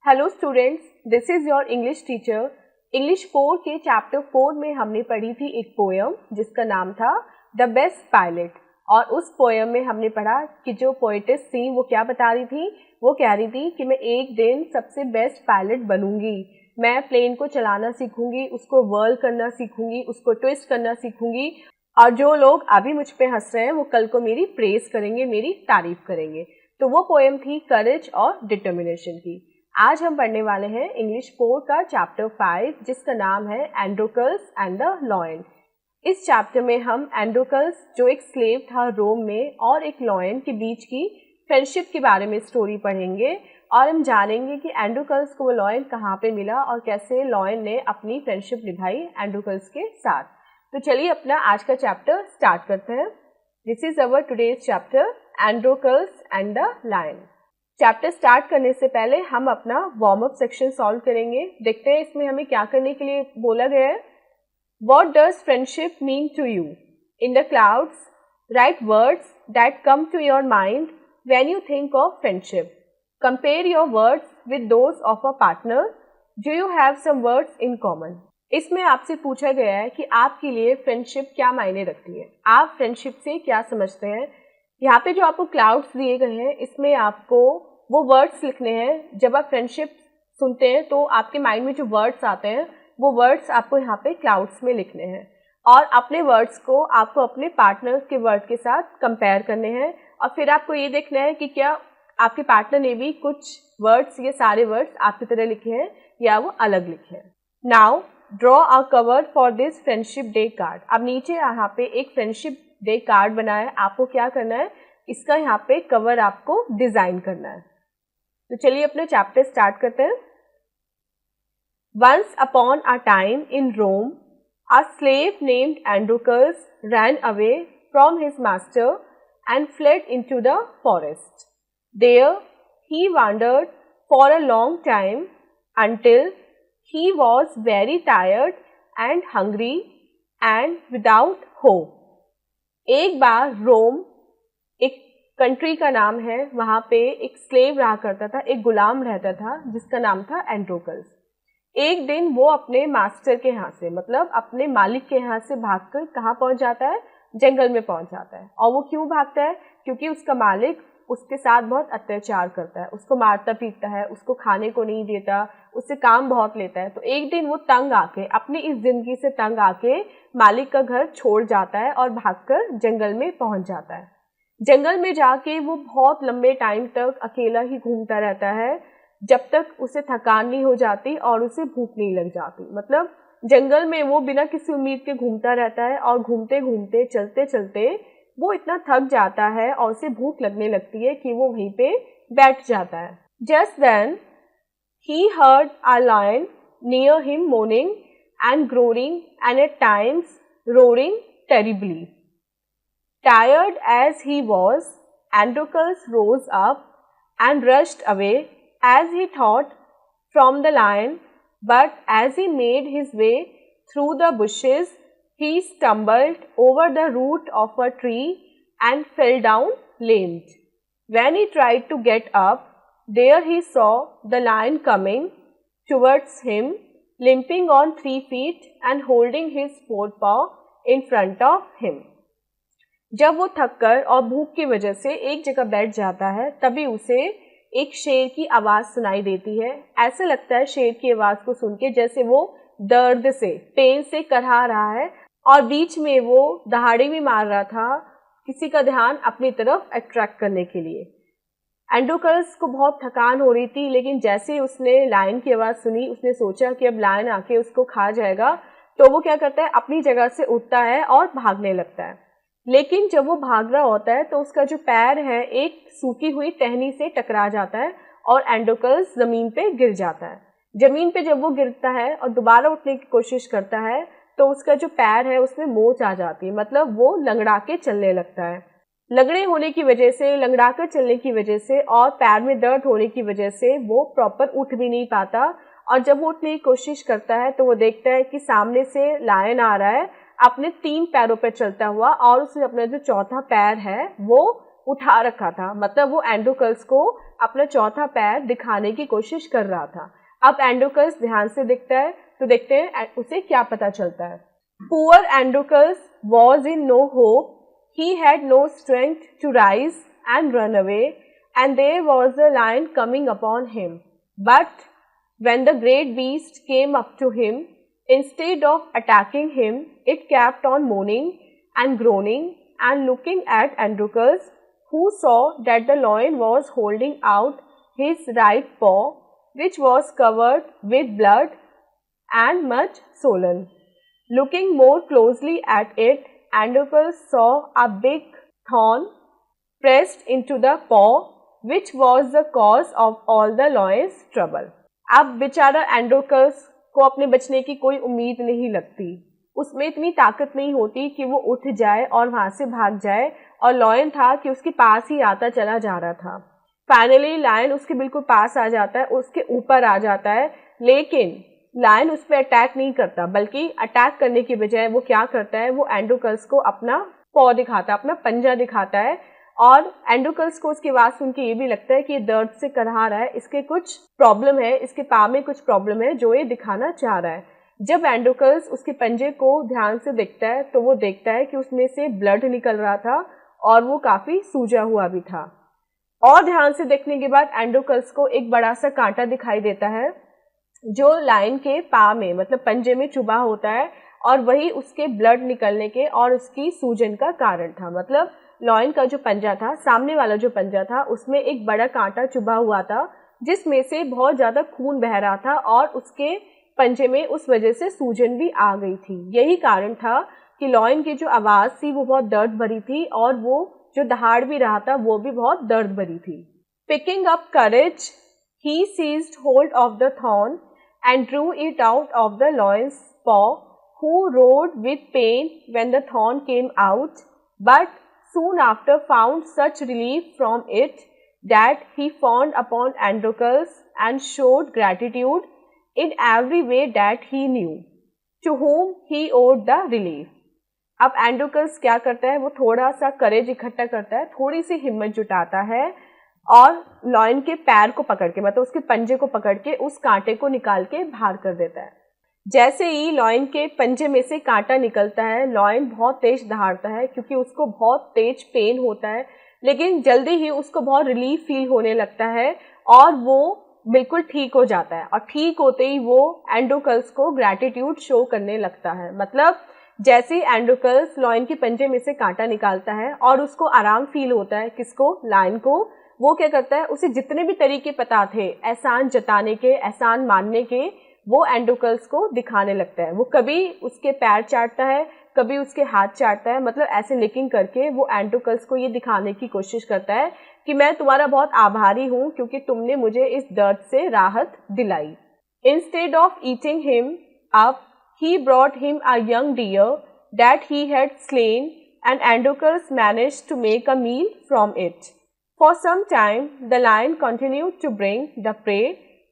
Hello students, this is your English teacher. English 4 के chapter 4 में हमने पढ़ी थी एक पोएम जिसका नाम था द बेस्ट पायलट। और उस पोएम में हमने पढ़ा कि जो पोएटेस थी वो क्या बता रही थी। वो कह रही थी कि मैं एक दिन सबसे बेस्ट पायलट बनूंगी, मैं प्लेन को चलाना सीखूंगी, उसको वर्ल करना सीखूंगी, उसको ट्विस्ट करना सीखूंगी, और जो लोग अभी मुझ पे हंस रहे हैं वो कल को मेरी प्रेज करेंगे, मेरी तारीफ करेंगे। तो वो पोएम थी करेज और डिटर्मिनेशन की। आज हम पढ़ने वाले हैं इंग्लिश 4 का चैप्टर 5 जिसका नाम है एंड्रोकल्स एंड द लॉयन। इस चैप्टर में हम एंड्रोकल्स जो एक स्लेव था रोम में और एक लॉयन के बीच की फ्रेंडशिप के बारे में स्टोरी पढ़ेंगे और हम जानेंगे कि एंड्रोकल्स को वो लॉयन कहाँ पे मिला और कैसे लॉयन ने अपनी फ्रेंडशिप निभाई एंड्रोकल्स के साथ। तो चलिए अपना आज का चैप्टर स्टार्ट करते हैं। This is our today's chapter Androcles and the lion. Chapter start करने से पहले हम अपना वार्म अप सेक्शन सॉल्व करेंगे। देखते हैं इसमें हमें क्या करने के लिए बोला गया है। What does friendship mean to you? In the clouds, write words that come to your mind when you think of friendship. Compare your words with those of a partner. Do you have some words in common? इसमें आपसे पूछा गया है कि आपके लिए friendship क्या मायने रखती है, आप फ्रेंडशिप से क्या समझते हैं। यहाँ पे जो आपको क्लाउड्स दिए गए हैं इसमें आपको वो वर्ड्स लिखने हैं। जब आप फ्रेंडशिप सुनते हैं तो आपके माइंड में जो वर्ड्स आते हैं वो वर्ड्स आपको यहाँ पे क्लाउड्स में लिखने हैं और अपने वर्ड्स को आपको अपने पार्टनर के वर्ड के साथ कंपेयर करने हैं और फिर आपको ये देखना है कि क्या आपके पार्टनर ने भी कुछ वर्ड्स, ये सारे वर्ड्स आपकी तरह लिखे हैं या वो अलग लिखे हैं। Now draw a cover for this friendship day card. अब नीचे यहाँ पे एक फ्रेंडशिप डे कार्ड बना है, आपको क्या करना है, इसका यहाँ पे कवर आपको डिजाइन करना है। तो चलिए अपना चैप्टर स्टार्ट करते हैं। Once upon a time in Rome, a slave named Androcles ran away from his master and fled into the forest. There he wandered for a long time until he was very tired and hungry and without hope. एक बार रोम एक country का नाम है, वहाँ पे एक slave रहा करता था, एक गुलाम रहता था जिसका नाम था एंड्रोकल्स। एक दिन वो अपने मास्टर के यहाँ से, मतलब अपने मालिक के यहाँ से भागकर कहाँ पहुंच जाता है, जंगल में पहुंच जाता है। और वो क्यों भागता है? क्योंकि उसका मालिक उसके साथ बहुत अत्याचार करता है, उसको मारता पीटता है, उसको खाने को नहीं देता, उससे काम बहुत लेता है। तो एक दिन वो तंग आके, अपनी इस जिंदगी से तंग आके मालिक का घर छोड़ जाता है और भागकर जंगल में पहुंच जाता है। जंगल में जाके वो बहुत लंबे टाइम तक अकेला ही घूमता रहता है जब तक उसे थकान नहीं हो जाती और उसे भूख नहीं लग जाती। मतलब जंगल में वो बिना किसी उम्मीद के घूमता रहता है और घूमते घूमते चलते चलते वो इतना थक जाता है और उसे भूख लगने लगती है कि वो वहीं पे बैठ जाता है। Just then he heard a lion near him moaning and growling and at times roaring terribly. Tired as he was, Androcles rose up and rushed away as he thought from the lion, but as he made his way through the bushes, he stumbled over the root of a tree and fell down lamed. When he tried to get up, there he saw the lion coming towards him, limping on 3 feet and holding his forepaw in front of him. जब वो थककर और भूख की वजह से एक जगह बैठ जाता है तभी उसे एक शेर की आवाज सुनाई देती है। ऐसा लगता है शेर की आवाज को सुन के जैसे वो दर्द से, पेन से करहा रहा है और बीच में वो दहाड़े भी मार रहा था किसी का ध्यान अपनी तरफ अट्रैक्ट करने के लिए। एंड्रोकल्स को बहुत थकान हो रही थी, लेकिन जैसे ही उसने लायन की आवाज सुनी उसने सोचा कि अब लायन आके उसको खा जाएगा, तो वो क्या करता है, अपनी जगह से उठता है और भागने लगता है। लेकिन जब वो भाग रहा होता है तो उसका जो पैर है एक सूखी हुई टहनी से टकरा जाता है और एंड्रोकल्स जमीन पे गिर जाता है। जमीन पे जब वो गिरता है और दोबारा उठने की कोशिश करता है तो उसका जो पैर है उसमें मोच आ जाती है, मतलब वो लंगड़ा के चलने लगता है। लंगड़े होने की वजह से, लंगड़ा कर चलने की वजह से और पैर में दर्द होने की वजह से वो प्रॉपर उठ भी नहीं पाता। और जब वो उठने की कोशिश करता है तो वो देखता है कि सामने से लायन आ रहा है अपने 3 पैरों पर चलता हुआ और उसने अपना जो चौथा पैर है वो उठा रखा था, मतलब वो एंड्रोकल्स को अपना चौथा पैर दिखाने की कोशिश कर रहा था। अब एंड्रोकल्स ध्यान से दिखता है तो देखते हैं उसे क्या पता चलता है। Poor Androcles was in no hope, he had no strength to rise and run away, and there was a lion coming upon him. But when the great beast came up to him, instead of attacking him, it kept on moaning and groaning and looking at Androcles, who saw that the lion was holding out his right paw, which was covered with blood and much swollen. Looking more closely at it, Androcles saw a big thorn pressed into the paw, which was the cause of all the lion's trouble. अब बेचारा एंड्रोकल्स को अपने बचने की कोई उम्मीद नहीं लगती, उसमें इतनी ताकत नहीं होती कि वो उठ जाए और वहां से भाग जाए, और लॉयन था कि उसके पास ही आता चला जा रहा था। फाइनली लायन उसके बिल्कुल पास आ जाता है, उसके ऊपर आ जाता है, लेकिन लायन उस पर अटैक नहीं करता, बल्कि अटैक करने की बजाय वो क्या करता है, वो एंड्रोकल्स को अपना पॉ दिखाता है, अपना पंजा दिखाता है, और एंड्रोकल्स को उसकी आवाज सुन के ये भी लगता है कि ये दर्द से करहा रहा है, इसके कुछ प्रॉब्लम है, इसके पाँव में कुछ प्रॉब्लम है जो ये दिखाना चाह रहा है। जब एंड्रोकल्स उसके पंजे को ध्यान से देखता है तो वो देखता है कि उसमें से ब्लड निकल रहा था और वो काफी सूजा हुआ भी था। और ध्यान से देखने के बाद एंड्रोकल्स को एक बड़ा सा कांटा दिखाई देता है जो लायन के पाँव में, मतलब पंजे में चुभा होता है, और वही उसके ब्लड निकलने के और उसकी सूजन का कारण था। मतलब लायन का जो पंजा था, सामने वाला जो पंजा था, उसमें एक बड़ा कांटा चुभा हुआ था जिसमें से बहुत ज्यादा खून बह रहा था और उसके पंजे में उस वजह से सूजन भी आ गई थी। यही कारण था कि लायन की जो आवाज थी वो बहुत दर्द भरी थी और वो जो दहाड़ भी रहा था वो भी बहुत दर्द भरी थी। Picking up courage, he seized hold of the thorn and drew it out of the lion's paw, who roared with pain when the thorn came out, but soon after found such relief from it that he fawned upon Androcles and showed gratitude in every way that he knew, to whom he owed the relief. अब एंड्रोकल्स क्या करता है, वो थोड़ा सा करेज इकट्ठा करता है, थोड़ी सी हिम्मत जुटाता है और लॉयन के पैर को पकड़ के, मतलब उसके पंजे को पकड़ के उस कांटे को निकाल के बाहर कर देता है। जैसे ही लॉयन के पंजे में से कांटा निकलता है, लॉयन बहुत तेज दहाड़ता है क्योंकि उसको बहुत तेज पेन होता है, लेकिन जल्दी ही उसको बहुत रिलीफ फील होने लगता है और वो बिल्कुल ठीक हो जाता है। और ठीक होते ही वो एंड्रोकल्स को ग्रैटिट्यूड शो करने लगता है। मतलब जैसे ही एंड्रोकल्स लॉयन के पंजे में से कांटा निकालता है और उसको आराम फील होता है, किसको, लायन को, वो क्या करता है, उसे जितने भी तरीके पता थे एहसान जताने के, एहसान मानने के, वो एंड्रोकल्स को दिखाने लगता है। वो कभी उसके पैर चाटता है, कभी उसके हाथ चाटता है, मतलब ऐसे लिकिंग करके वो एंड्रोकल्स को ये दिखाने की कोशिश करता है कि मैं तुम्हारा बहुत आभारी हूँ क्योंकि तुमने मुझे इस दर्द से राहत दिलाई। Instead of eating him up, he brought him a young deer that he had slain, and Androcles managed to make a meal from it. For some time, the lion continued to bring the prey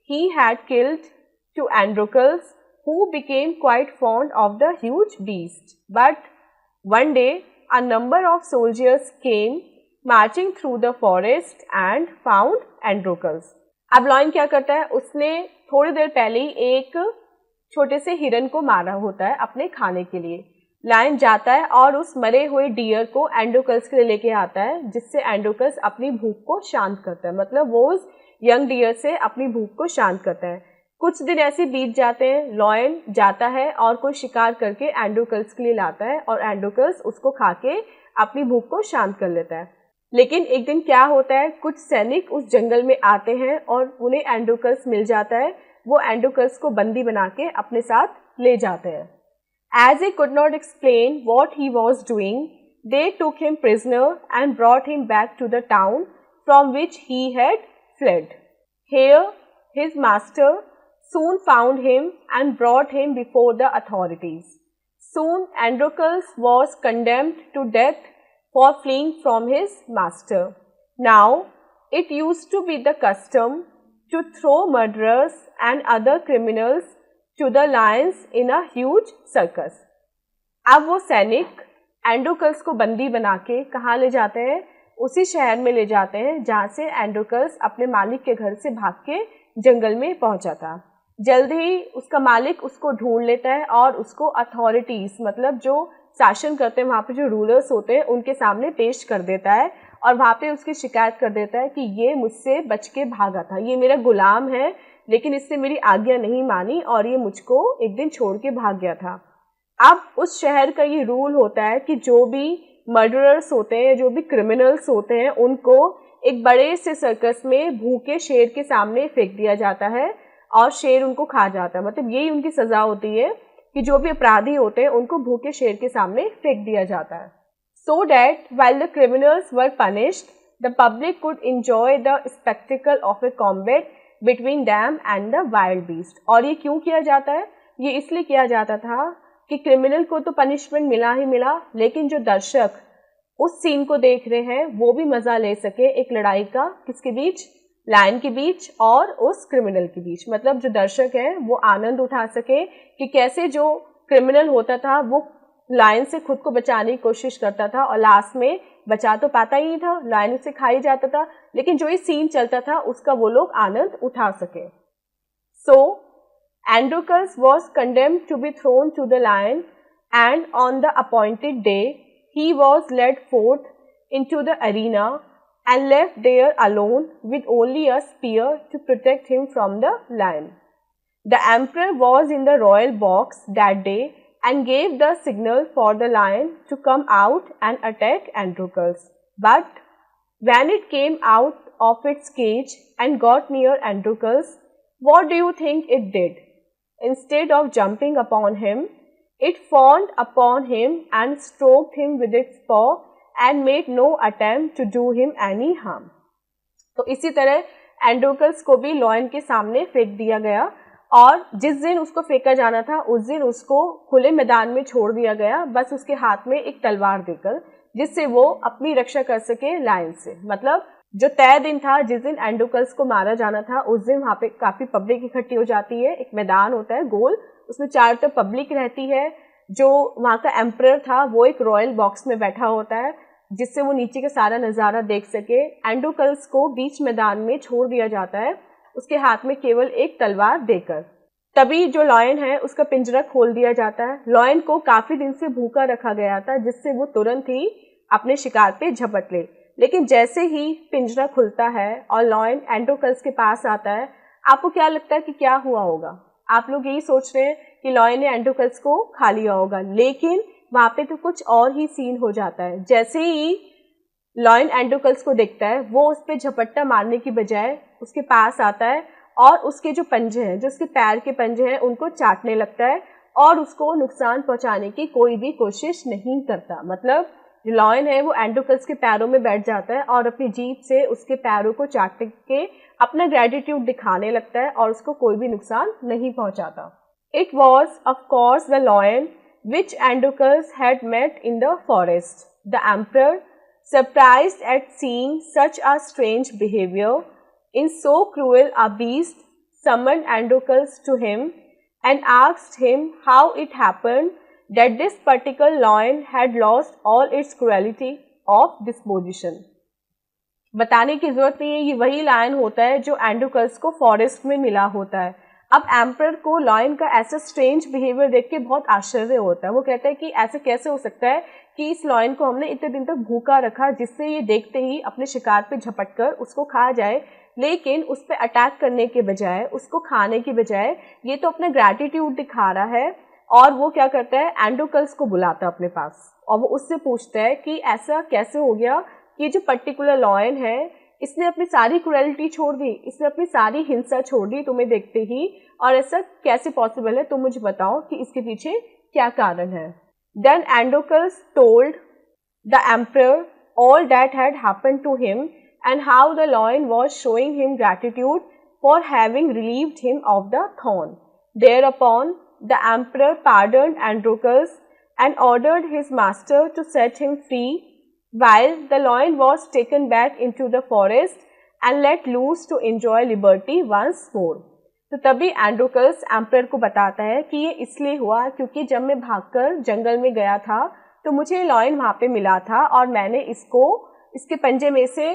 he had killed to Androcles, who became quite fond of the huge beast. But one day, a number of soldiers came marching through the forest and found Androcles. अब lion क्या करता है, उसने थोड़ी देर पहले ही एक छोटे से हिरन को मारा होता है अपने खाने के लिए। लायन जाता है और उस मरे हुए डियर को एंड्रोकल्स के लिए लेके आता है, जिससे एंड्रोकल्स अपनी भूख को शांत करता है। मतलब वो उस यंग डियर से अपनी भूख को शांत करता है। कुछ दिन ऐसे बीत जाते हैं, लॉयन जाता है और कोई शिकार करके एंड्रोकल्स के लिए लाता है और एंड्रोकल्स उसको खा के अपनी भूख को शांत कर लेता है। लेकिन एक दिन क्या होता है, कुछ सैनिक उस जंगल में आते हैं और उन्हें एंड्रोकल्स मिल जाता है। वो एंड्रोकल्स को बंदी बना के अपने साथ ले जाते हैं। As he could not explain what he was doing, they took him prisoner and brought him back to the town from which he had fled. Here, his master soon found him and brought him before the authorities. Soon, Androcles was condemned to death for fleeing from his master. Now, it used to be the custom to throw murderers and other criminals to the lions in a huge circus. अब वो सैनिक एंड्रोकल्स को बंदी बना के कहाँ ले जाते हैं, उसी शहर में ले जाते हैं जहाँ से एंड्रोकस अपने मालिक के घर से भाग के जंगल में पहुंचा था। जल्द ही उसका मालिक उसको ढूंढ लेता है और उसको अथॉरिटीज मतलब जो शासन करते हैं वहाँ पे जो रूलर्स होते हैं उनके सामने पेश कर देता है और वहाँ पे उसकी शिकायत कर देता है कि ये मुझसे बच के भागा था, ये मेरा गुलाम है लेकिन इसने मेरी आज्ञा नहीं मानी और ये मुझको एक दिन छोड़ के भाग गया था। अब उस शहर का ये रूल होता है कि जो भी मर्डरर्स होते हैं, जो भी क्रिमिनल्स होते हैं, उनको एक बड़े से सर्कस में भूखे शेर के सामने फेंक दिया जाता है और शेर उनको खा जाता है। मतलब यही उनकी सजा होती है कि जो भी अपराधी होते हैं उनको भूखे शेर के सामने फेंक दिया जाता है। So that while the criminals were punished, the public could enjoy the spectacle of a combat between them and the wild beast। और ये क्यों किया जाता है? ये इसलिए किया जाता था कि क्रिमिनल को तो पनिशमेंट मिला ही मिला, लेकिन जो दर्शक उस सीन को देख रहे हैं वो भी मजा ले सके एक लड़ाई का, किसके बीच? लायन के बीच और उस क्रिमिनल के बीच। मतलब जो दर्शक है वो आनंद उठा सके कि कैसे जो क्रिमिनल होता था वो लायन से खुद को बचाने की कोशिश करता था और लास्ट में बचा तो पाता ही नहीं था, लायन उसे खा ही जाता था, लेकिन जो ये सीन चलता था उसका वो लोग आनंद उठा सके। सो एंड्रोकस was condemned to be thrown to the lion, and on the appointed day he was led forth into the arena and left there alone with only a spear to protect him from the lion. The emperor was in the royal box that day and gave the signal for the lion to come out and attack Androcles. But when it came out of its cage and got near Androcles, what do you think it did? Instead of jumping upon him, it fawned upon him and stroked him with its paw and made no attempt to do him any harm. तो इसी तरह एंड्रोकल्स को भी lion के सामने फेंक दिया गया और जिस दिन उसको फेंका जाना था उस दिन उसको खुले मैदान में छोड़ दिया गया, बस उसके हाथ में एक तलवार देकर, जिससे वो अपनी रक्षा कर सके लायन से। मतलब जो तय दिन था जिस दिन एंड्रोकल्स को मारा जाना था उस दिन वहाँ पे काफी पब्लिक इकट्ठी हो जाती है, एक मैदान होता है गोल, उसमें चारों तरफ पब्लिक रहती है। जो वहाँ का एम्परर था वो एक रॉयल बॉक्स में बैठा होता है जिससे वो नीचे का सारा नज़ारा देख सके। एंड्रोकल्स को बीच मैदान में छोड़ दिया जाता है उसके हाथ में केवल एक तलवार देकर। तभी जो लायन है उसका पिंजरा खोल दिया जाता है। लायन को काफी दिन से भूखा रखा गया था जिससे वो तुरंत ही अपने शिकार पे झपट ले, लेकिन जैसे ही पिंजरा खुलता है और लायन एंड्रोकल्स के पास आता है, आपको क्या लगता है कि क्या हुआ होगा? आप लोग यही सोच रहे हैं कि लायन ने एंड्रोकल्स को खा लिया होगा, लेकिन वहां पे तो कुछ और ही सीन हो जाता है। जैसे ही लायन एंड्रोकल्स को देखता है वो उस पर झपट्टा मारने की बजाय उसके पास आता है और उसके जो पंजे हैं, जो उसके पैर के पंजे हैं, उनको चाटने लगता है और उसको नुकसान पहुंचाने की कोई भी कोशिश नहीं करता। मतलब जो लायन है वो एंड्रोकल्स के पैरों में बैठ जाता है और अपनी जीभ से उसके पैरों को चाट के अपना ग्रेटिट्यूड दिखाने लगता है और उसको कोई भी नुकसान नहीं पहुंचाता। It was of course the lion which Androcles had met in the forest. The emperor, surprised at seeing such a strange behavior in so cruel a beast, summoned Androcles to him and asked him how it happened that this particular lion had lost all its cruelty of disposition. बताने की जरूरत नहीं है, ये वही lion होता है जो एंड्रोकल्स को फॉरेस्ट में मिला होता है। अब एम्परर को लायन का ऐसा स्ट्रेंज बिहेवियर देख के बहुत आश्चर्य होता है। वो कहता है कि ऐसे कैसे हो सकता है कि इस लायन को हमने इतने दिन तक भूखा रखा जिससे ये देखते ही अपने शिकार पे झपटकर उसको खा जाए, लेकिन उस पर अटैक करने के बजाय, उसको खाने की बजाय ये तो अपना ग्रैटिट्यूड दिखा रहा है। और वो क्या करता है, एंड्रोकल्स को बुलाता है अपने पास और वो उससे पूछता है कि ऐसा कैसे हो गया कि जो पर्टिकुलर लायन है इसने अपनी सारी क्रुएलिटी छोड़ दी, इसने अपनी सारी हिंसा छोड़ दी तुम्हें देखते ही, और ऐसा कैसे पॉसिबल है, तुम मुझे बताओ कि इसके पीछे क्या कारण है। Then Androcles told the emperor all that had happened to him and how the lion was showing him gratitude for having relieved him of the thorn. Thereupon the emperor pardoned Androcles and ordered his master to set him free, while the lion was taken back into the forest and let loose to enjoy liberty once more. तो तभी एंड्रोकल्स emperor को बताता है कि ये इसलिए हुआ क्योंकि जब मैं भागकर जंगल में गया था तो मुझे लायन वहाँ पे मिला था और मैंने इसको इसके पंजे में से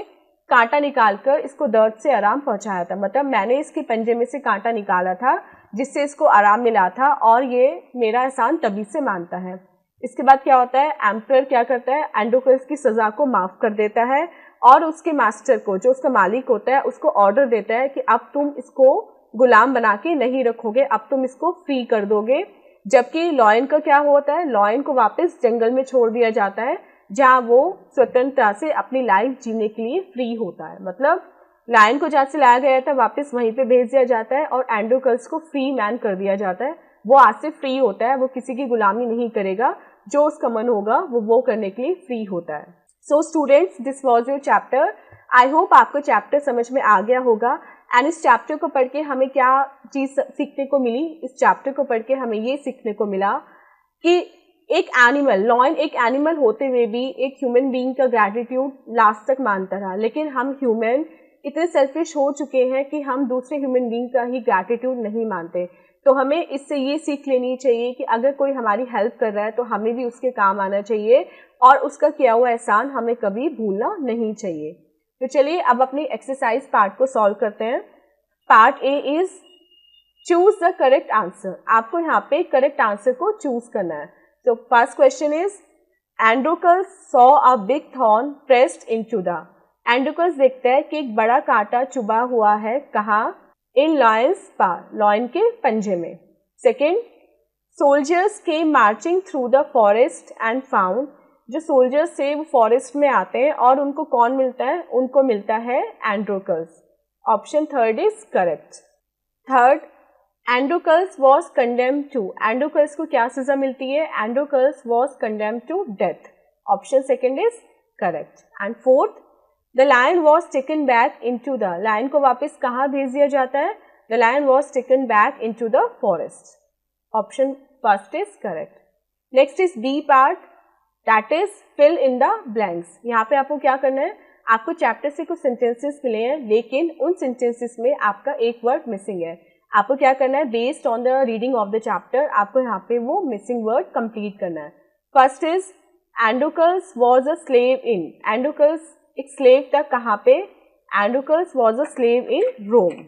कांटा निकालकर इसको दर्द से आराम पहुंचाया था, मतलब मैंने इसके पंजे में से कांटा निकाला था जिससे इसको आराम मिला था और ये मेरा एहसान तभी से मानता है। इसके बाद क्या होता है, एम्परर क्या करता है, एंडोकल्स की सजा को माफ कर देता है और उसके मास्टर को, जो उसका मालिक होता है, उसको ऑर्डर देता है कि अब तुम इसको गुलाम बना के नहीं रखोगे, अब तुम इसको फ्री कर दोगे। जबकि लॉयन का क्या होता है, लॉयन को वापस जंगल में छोड़ दिया जाता है जहाँ वो स्वतंत्रता से अपनी लाइफ जीने के लिए फ्री होता है। मतलब लायन को जहाँ से लाया गया था वापस वहीं पे भेज दिया जाता है और एंडोकल्स को फ्री मैन कर दिया जाता है। वो आज से फ्री होता है, वो किसी की गुलामी नहीं करेगा, जो उसका मन होगा वो करने के लिए फ्री होता है। So students, this was your chapter. I hope आपको चैप्टर समझ में आ गया होगा। एंड इस चैप्टर को पढ़ के हमें क्या चीज़ सीखने को मिली, इस चैप्टर को पढ़ के हमें ये सीखने को मिला कि एक एनिमल, लॉयन एक एनिमल होते हुए भी एक ह्यूमन बीइंग का ग्रैटिट्यूड लास्ट तक मानता रहा। लेकिन हम ह्यूमन इतने सेल्फिश हो चुके हैं कि हम दूसरे ह्यूमन बीइंग का ही ग्रैटिट्यूड नहीं मानते। तो हमें इससे ये सीख लेनी चाहिए कि अगर कोई हमारी हेल्प कर रहा है तो हमें भी उसके काम आना चाहिए और उसका किया हुआ एहसान हमें कभी भूलना नहीं चाहिए। तो चलिए अब अपनी एक्सरसाइज पार्ट को सॉल्व करते हैं। Part A is choose the correct answer. आपको यहाँ पे करेक्ट आंसर को चूज करना है। तो first question is Androcles saw a big thorn pressed into the. Androcles देखता है कि एक बड़ा कांटा चुभा हुआ है, कहाँ, इन लॉयंस पा, लॉयन के पंजे में। Second, soldiers came marching through the forest and found. जो सोल्जर्स से वो फॉरेस्ट में आते हैं और उनको कौन मिलता है, उनको मिलता है Androcles. Option third is correct. Third, Androcles was condemned to. Androcles को क्या सजा मिलती है, Androcles was condemned to death. Option second is correct. And fourth, the lion was taken back into the. Lion को वापस कहाँ भेज दिया जाता है, the lion was taken back into the forest. Option first is correct. Next is B part, that is fill in the blanks. यहाँ पे आपको क्या करना है, आपको चैप्टर से कुछ सेंटेंसेस मिले हैं लेकिन उन सेंटेंसेस में आपका एक वर्ड मिसिंग है। आपको क्या करना है, based on the reading of the chapter आपको यहाँ पे वो मिसिंग वर्ड कंप्लीट करना है। First is Androcles was a slave in. Androcles एक स्लेव था, कहाँ पे, Androcles was a slave in Rome.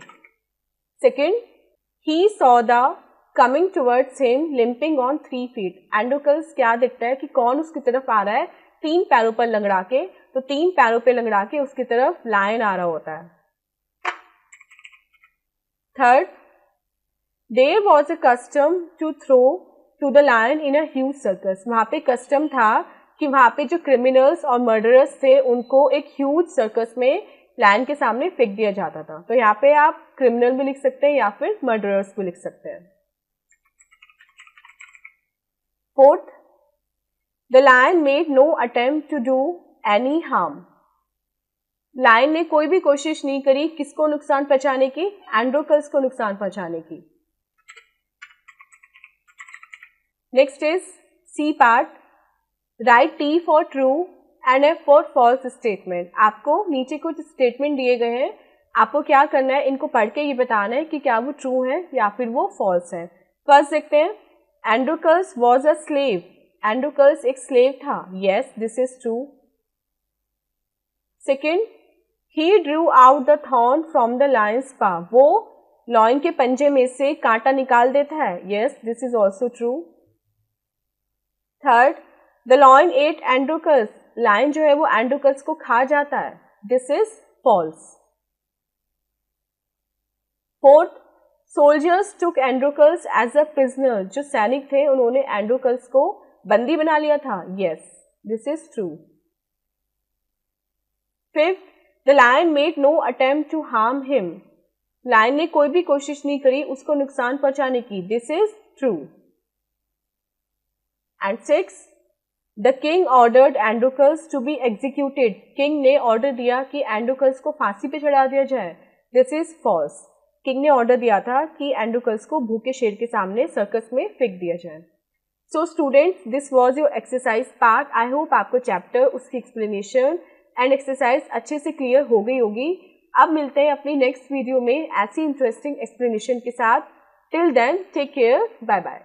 Second, he saw the coming towards him limping on 3 feet। Androcles क्या देखता है कि कौन उसकी तरफ आ रहा है 3 पैरों पर लंगड़ा के, तो 3 पैरों पर लंगड़ा के उसकी तरफ लायन आ रहा होता है। Third, there was a custom to throw to the lion in a huge circus. वहाँ पे कस्टम था कि वहाँ पे जो क्रिमिनल्स और मर्डरर्स थे उनको एक ह्यूज सर्कस में लायन के सामने फेंक दिया जाता था। तो यहाँ पे आप क्रिमिनल भी लिख सकते हैं या फिर मर्डरर्स भी लिख सकते हैं। Fourth, the lion made no attempt to do any harm. Lion ने कोई भी कोशिश नहीं करी किसको नुकसान पहुंचाने की, एंडोकल्स को नुकसान पहुंचाने की। Next is C part, write T for true and F for false statement. आपको नीचे कुछ स्टेटमेंट दिए गए हैं, आपको क्या करना है, इनको पढ़ के ये बताना है कि क्या वो ट्रू है या फिर वो फॉल्स है। फर्स्ट देखते हैं, एंडोकल्स वॉज अ स्लेव। एंडोकल्स एक स्लेव था, yes this is true. Second, he Drew out the thorn from the Lions पा। वो लॉयन के पंजे में से कांटा निकाल देता है, yes this is also true. Third, the lion ate Androcles. Lion जो है वो एंडोकल्स को खा जाता है, this is false. Fourth, soldiers took Androcles as a prisoner. जो सैनिक थे उन्होंने एंडोकल्स को बंदी बना लिया था, yes this is true. Fifth, the lion made no attempt to harm him. Lion ने कोई भी कोशिश नहीं करी उसको नुकसान पहुंचाने की, this is true. And six, the king ordered Androcles to be executed. King ने ऑर्डर दिया कि एंडोकल्स को फांसी पे चढ़ा दिया जाए, दिस इज फॉल्स। किंग ने ऑर्डर दिया था कि एंडोकल्स को भूखे शेर के सामने सर्कस में फेंक दिया जाए। So students, this was your exercise part. I hope आपको चैप्टर, उसकी एक्सप्लेनेशन एंड एक्सरसाइज अच्छे से क्लियर हो गई होगी। अब मिलते हैं अपनी नेक्स्ट वीडियो में ऐसी इंटरेस्टिंग एक्सप्लेनेशन के साथ। Till then take care, bye bye.